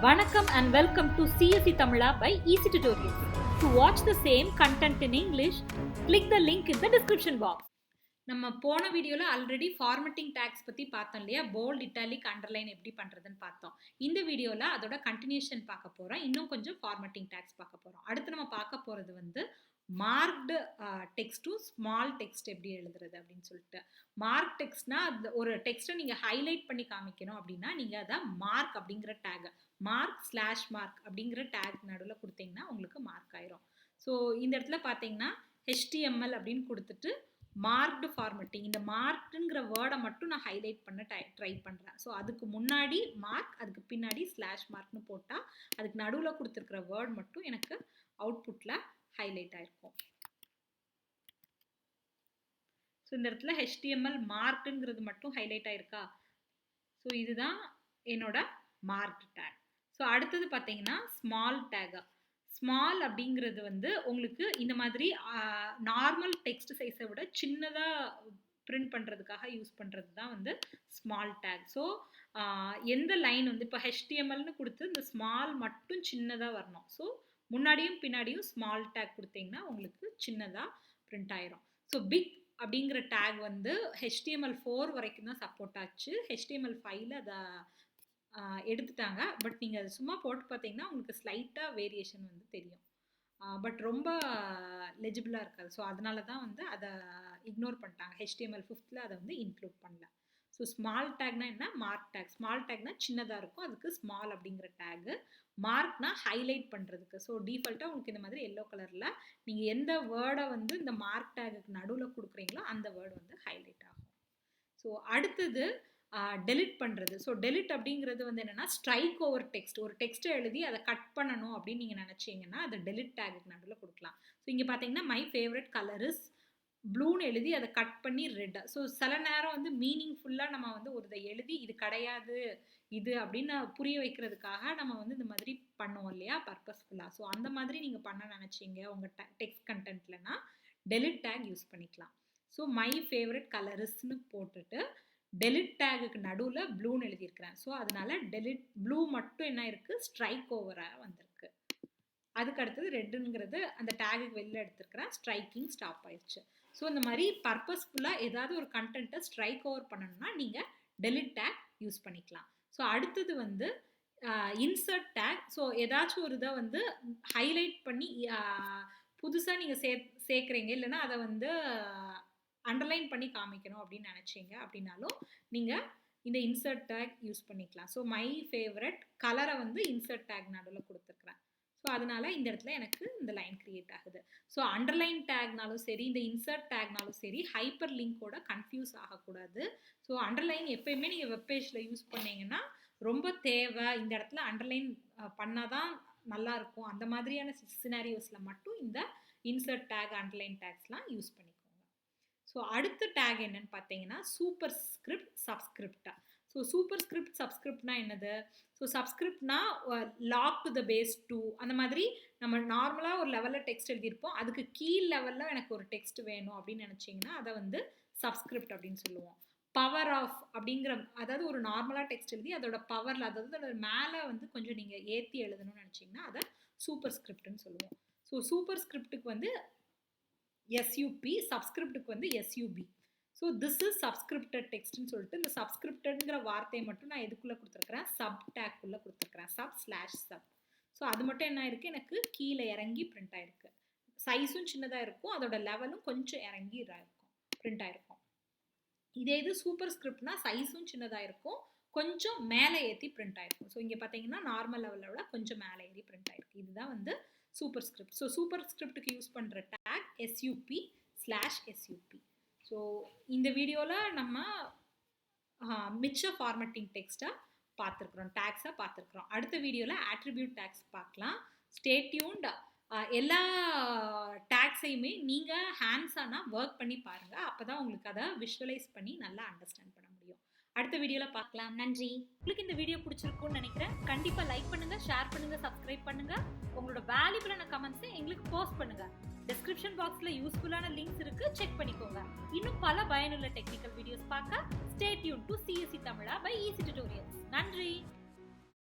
Vanakkam and welcome to csetamila by Eezytutorials. To watch the same content in English, click the link in the description box. நம்ம போன வீடியோல already formatting tax பத்தி பார்த்தோம் இல்லையா, bolt, italic, underline எப்படி பண்றதுன்னு பார்த்தோம். இந்த வீடியோல அதோட கண்டினியூஷன் பார்க்க போறோம். இன்னும் கொஞ்சம் ஃபார்மட்டிங் டேக்ஸ் பார்க்க போறோம். அடுத்து நம்ம பார்க்க போறது வந்து marked text to small text எப்படி எழுதுறது அப்படின்னு சொல்லிட்டு. மார்க் டெக்ஸ்ட்னா ஒரு டெக்ஸ்ட்டை நீங்க ஹைலைட் பண்ணி காமிக்கணும் அப்படின்னா நீங்க அதை மார்க் அப்படிங்கிற டேக், மார்க்/மார்க் அப்படிங்கிற டேக் நடுவில் கொடுத்தீங்கன்னா உங்களுக்கு மார்க் ஆயிரும். ஸோ இந்த இடத்துல பார்த்தீங்கன்னா HTML அப்படின்னு கொடுத்துட்டு மார்க்டு ஃபார்மட்டிங், இந்த மார்க்டுங்கிற வேர்டை மட்டும் நான் ஹைலைட் பண்ண ட்ரை பண்ணுறேன். ஸோ அதுக்கு முன்னாடி மார்க், அதுக்கு பின்னாடி /மார்க்னு போட்டால் அதுக்கு நடுவில் கொடுத்துருக்கிற வேர்ட் மட்டும் எனக்கு அவுட்புட்டில் ஹைலைட் ஆயிருக்கும். ஸோ இந்த இடத்துல HTML மார்க்டுங்கிறது மட்டும் ஹைலைட் ஆயிருக்கா. ஸோ இதுதான் என்னோட மார்க் டேக். ஸோ அடுத்தது பார்த்தீங்கன்னா ஸ்மால் டேக். ஸ்மால் அப்படிங்கிறது வந்து உங்களுக்கு இந்த மாதிரி நார்மல் டெக்ஸ்ட் சைஸை விட சின்னதாக பிரிண்ட் பண்ணுறதுக்காக யூஸ் பண்ணுறது தான் வந்து ஸ்மால் டேக். ஸோ எந்த லைன் வந்து இப்போ HTMLனு கொடுத்து இந்த ஸ்மால் மட்டும் சின்னதாக வரணும். ஸோ முன்னாடியும் பின்னாடியும் ஸ்மால் டேக் கொடுத்தீங்கன்னா உங்களுக்கு சின்னதாக பிரிண்ட் ஆயிரும். ஸோ பிக் அப்படிங்கிற டேக் வந்து HTML4 வரைக்கும் தான் சப்போர்ட் ஆச்சு. HTML5ல அதை எடுத்துட்டாங்க. பட் நீங்கள் அதை சும்மா போட்டு பார்த்தீங்கன்னா உங்களுக்கு ஸ்லைட்டாக வேரியேஷன் வந்து தெரியும். பட் ரொம்ப லெஜிபிளாக இருக்காது. ஸோ அதனால தான் வந்து அதை இக்னோர் பண்ணிட்டாங்க. HTML5ல அதை வந்து இன்க்ளூட் பண்ணல. ஸோ ஸ்மால் டேக்னா என்ன? Mark take. ஸ்மால் டேக்னா சின்னதாக இருக்கும், அதுக்கு ஸ்மால் அப்படிங்கிற டேகு. மார்க்னா ஹைலைட் பண்ணுறதுக்கு. ஸோ டிஃபால்ட்டாக உங்களுக்கு இந்த மாதிரி எல்லோ கலரில் நீங்கள் எந்த வேர்டை வந்து இந்த மார்க் டேகுக்கு நடுவில் கொடுக்குறீங்களோ அந்த வேர்டு வந்து ஹைலைட் ஆகும். ஸோ அடுத்தது டெலிட் பண்ணுறது. ஸோ டெலிட் அப்படிங்கிறது வந்து என்னென்னா ஸ்ட்ரைக் ஓவர் டெக்ஸ்ட். ஒரு டெக்ஸ்ட்டை எழுதி அதை கட் பண்ணணும் அப்படின்னு நீங்கள் நினச்சிங்கன்னா அதை டெலிட் டேகுக்கு நடுவில் கொடுக்கலாம். ஸோ இங்கே பார்த்தீங்கன்னா மை ஃபேவரட் கலர் இஸ் ப்ளூன்னு எழுதி அதை கட் பண்ணி ரெட். ஸோ சில நேரம் வந்து மீனிங்ஃபுல்லாக நம்ம வந்து ஒரு இதை எழுதி இது கிடையாது இது அப்படின்னு புரிய வைக்கிறதுக்காக நம்ம வந்து இந்த மாதிரி பண்ணுவோம் இல்லையா, பர்பஸ்ஃபுல்லாக. ஸோ அந்த மாதிரி நீங்கள் பண்ண நினச்சிங்க உங்கள் டெக்ஸ்ட் கண்டென்ட்லனா டெலிட் டேக் யூஸ் பண்ணிக்கலாம். ஸோ மை ஃபேவரட் கலர்ஸ்னு போட்டுட்டு டெலிட் டேகுக்கு நடுவில் ப்ளூன்னு எழுதியிருக்கிறேன். ஸோ அதனால டெலிட் ப்ளூ மட்டும் என்ன இருக்குது, ஸ்ட்ரைக் ஓவராக வந்திருக்கு. அதுக்கு அடுத்தது ரெட்டுங்கிறது அந்த டேகுக்கு வெளில எடுத்துருக்கிறேன், ஸ்ட்ரைக்கிங் ஸ்டாப் ஆயிடுச்சு. ஸோ இந்த மாதிரி பர்பஸ்ஃபுல்லாக ஏதாவது ஒரு கண்டென்ட்டை ஸ்ட்ரைக் ஓவர் பண்ணணும்னா நீங்கள் டெலிட் டேக் யூஸ் பண்ணிக்கலாம். ஸோ அடுத்தது வந்து இன்சர்ட் டேக். ஸோ ஏதாச்சும் ஒரு இதை வந்து ஹைலைட் பண்ணி புதுசாக நீங்கள் சேர்க்குறீங்க, இல்லைன்னா அதை வந்து அண்டர்லைன் பண்ணி காமிக்கணும் அப்படின்னு நினச்சிங்க அப்படின்னாலும் நீங்கள் இந்த இன்சர்ட் டேக் யூஸ் பண்ணிக்கலாம். ஸோ மை ஃபேவரட் கலரை வந்து இன்சர்ட் டேக் நடுவில் கொடுத்துருக்குறேன். ஸோ அதனால இந்த இடத்துல எனக்கு இந்த லைன் கிரியேட் ஆகுது. ஸோ அண்டர்லைன் டேக்னாலும் சரி, இந்த இன்சர்ட் டேக்னாலும் சரி, ஹைப்பர் லிங்கோட கன்ஃபியூஸ் ஆகக்கூடாது. ஸோ அண்டர்லைன் எப்பயுமே நீங்கள் வெப்பேஜில் யூஸ் பண்ணீங்கன்னா ரொம்ப தேவை, இந்த இடத்துல அண்டர்லைன் பண்ணாதான் நல்லா இருக்கும், அந்த மாதிரியான சினாரியோஸில் மட்டும் இந்த இன்சர்ட் டேக், அண்டர்லைன் டேக்ஸ்லாம் யூஸ் பண்ணிக்கோங்க. ஸோ அடுத்த டேக் என்னன்னு பார்த்தீங்கன்னா சூப்பர்ஸ்கிரிப்ட், சப்ஸ்கிரிப்டா. ஸோ சூப்பர்ஸ்கிரிப்ட், சப்ஸ்கிரிப்ட்னா என்னது? ஸோ சப்ஸ்கிரிப்ட்னா லாக் டு த பேஸ் 2 அந்த மாதிரி நம்ம நார்மலாக ஒரு லெவலில் டெக்ஸ்ட் எழுதியிருப்போம், அதுக்கு கீழ் லெவலில் எனக்கு ஒரு டெக்ஸ்ட் வேணும் அப்படின்னு நினச்சிங்கன்னா அதை வந்து சப்ஸ்கிரிப்ட் அப்படின்னு சொல்லுவோம். பவர் ஆஃப் அப்படிங்கிற, அதாவது ஒரு நார்மலாக டெக்ஸ்ட் எழுதி அதோட பவரில், அதாவது அதோட மேலே வந்து கொஞ்சம் நீங்கள் ஏற்றி எழுதணும்னு நினச்சிங்கன்னா அதை சூப்பர்ஸ்கிரிப்ட்னு சொல்லுவோம். ஸோ சூப்பர்ஸ்கிரிப்டுக்கு வந்து SUP, சப்ஸ்கிரிப்டுக்கு வந்து SUB. ஸோ திஸ் இஸ் சப்ஸ்கிரிப்டட் டெக்ஸ்ட்னு சொல்லிட்டு இந்த சப்ஸ்கிரிப்டட்ங்கிற வார்த்தையை மட்டும் நான் எதுக்குள்ளே கொடுத்துருக்குறேன், சப் டேக்குள்ளே கொடுத்துருக்குறேன், சப்/சப். ஸோ அது மட்டும் என்ன ஆயிருக்கு, எனக்கு கீழே இறங்கி பிரிண்ட் ஆயிருக்கு. சைஸும் சின்னதாக இருக்கும், அதோட லெவலும் கொஞ்சம் இறங்கி இருக்கும், பிரிண்ட் ஆயிருக்கும். இதே இது சூப்பர் ஸ்கிரிப்ட்னா சைஸும் சின்னதாக இருக்கும், கொஞ்சம் மேலே ஏற்றி பிரிண்ட் ஆயிருக்கும். ஸோ இங்கே பார்த்தீங்கன்னா நார்மல் லெவலில் விட கொஞ்சம் மேலே ஏறி பிரிண்ட் ஆயிருக்கு. இதுதான் வந்து சூப்பர் ஸ்கிரிப்ட். ஸோ சூப்பர் ஸ்கிரிப்டுக்கு யூஸ் பண்ணுற டேக் SUP/SUP. ஸோ இந்த வீடியோவில் நம்ம மிச்ச ஃபார்மட்டிங் டெக்ஸ்ட்டாக பார்த்துருக்குறோம், டேக்ஸாக பார்த்துருக்குறோம். அடுத்த வீடியோவில் ஆட்ரிபியூட் டேக்ஸ் பார்க்கலாம். Stay tuned. எல்லா டேக்ஸையுமே நீங்கள் ஹேண்ட்ஸாக ஒர்க் பண்ணி பாருங்கள், அப்போ தான் உங்களுக்கு அதை விஷுவலைஸ் பண்ணி நல்லா அண்டர்ஸ்டாண்ட் பண்ண முடியும். அடுத்த வீடியோவில் பார்க்கலாம். நன்றி. உங்களுக்கு இந்த வீடியோ பிடிச்சிருக்கும்னு நினைக்கிறேன். கண்டிப்பாக லைக் பண்ணுங்கள், ஷேர் பண்ணுங்கள், சப்ஸ்கிரைப் பண்ணுங்கள். உங்களோட வேல்யூபிளான கமெண்ட்ஸை எங்களுக்கு போஸ்ட் பண்ணுங்கள். டிஸ்கிரிப்ஷன் பாக்ஸில் யூஸ்ஃபுல்லான லிங்க்ஸ் இருக்குது, செக் பண்ணிக்கோங்க. இன்னும் பல பயனுள்ள டெக்னிக்கல் வீடியோஸ் பார்க்க stay tune to csetamila by Eezytutorials. நன்றி.